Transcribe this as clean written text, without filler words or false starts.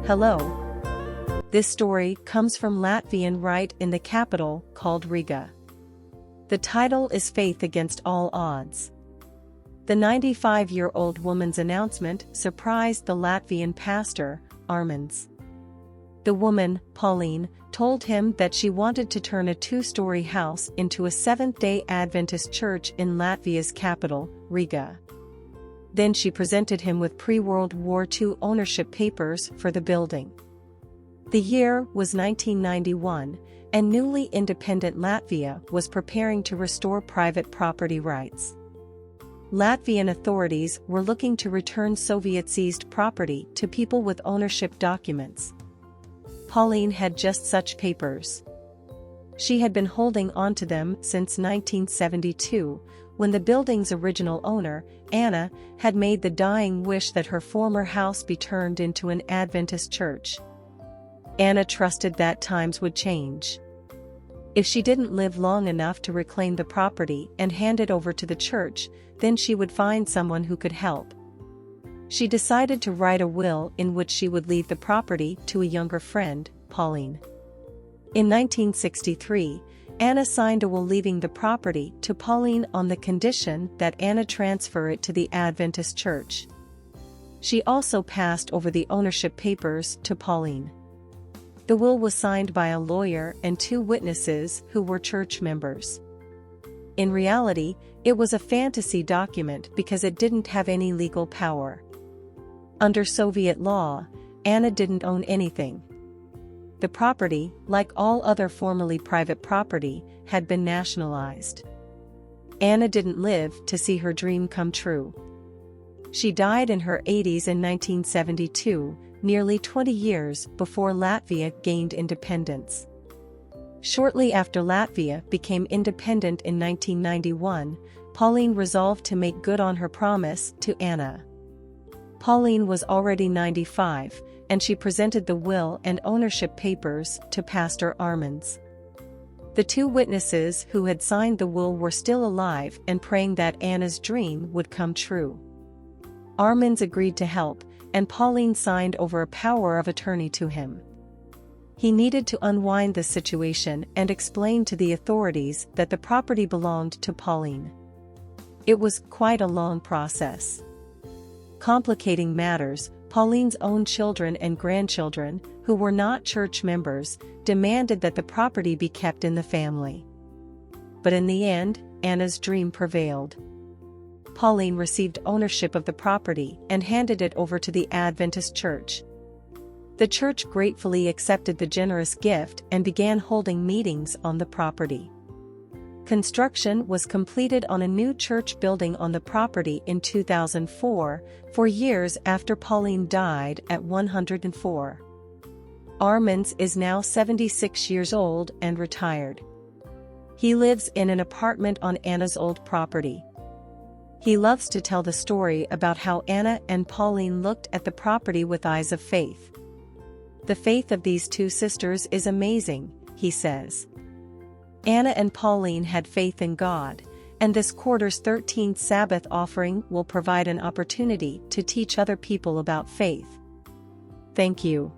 Hello. This story comes from Latvian right in the capital, called Riga. The title is Faith Against All Odds. The 95-year-old woman's announcement surprised the Latvian pastor, Armands. The woman, Pauline, told him that she wanted to turn a two-story house into a Seventh-day Adventist church in Latvia's capital, Riga. Then she presented him with pre-World War II ownership papers for the building. The year was 1991, and newly independent Latvia was preparing to restore private property rights. Latvian authorities were looking to return Soviet-seized property to people with ownership documents. Pauline had just such papers. She had been holding onto them since 1972, when the building's original owner, Anna, had made the dying wish that her former house be turned into an Adventist church. Anna trusted that times would change. If she didn't live long enough to reclaim the property and hand it over to the church, then she would find someone who could help. She decided to write a will in which she would leave the property to a younger friend, Pauline. In 1963, Anna signed a will leaving the property to Pauline on the condition that Anna transfer it to the Adventist church. She also passed over the ownership papers to Pauline. The will was signed by a lawyer and two witnesses who were church members. In reality, it was a fantasy document because it didn't have any legal power. Under Soviet law, Anna didn't own anything. The property, like all other formerly private property, had been nationalized. Anna didn't live to see her dream come true. She died in her 80s in 1972, nearly 20 years before Latvia gained independence. Shortly after Latvia became independent in 1991, Pauline resolved to make good on her promise to Anna. Pauline was already 95, and she presented the will and ownership papers to Pastor Armands. The two witnesses who had signed the will were still alive and praying that Anna's dream would come true. Armands agreed to help, and Pauline signed over a power of attorney to him. He needed to unwind the situation and explain to the authorities that the property belonged to Pauline. It was quite a long process. Complicating matters, Pauline's own children and grandchildren, who were not church members, demanded that the property be kept in the family. But in the end, Anna's dream prevailed. Pauline received ownership of the property and handed it over to the Adventist church. The church gratefully accepted the generous gift and began holding meetings on the property. Construction was completed on a new church building on the property in 2004, 4 years after Pauline died at 104. Armands is now 76 years old and retired. He lives in an apartment on Anna's old property. He loves to tell the story about how Anna and Pauline looked at the property with eyes of faith. The faith of these two sisters is amazing, he says. Anna and Pauline had faith in God, and this quarter's 13th Sabbath offering will provide an opportunity to teach other people about faith. Thank you.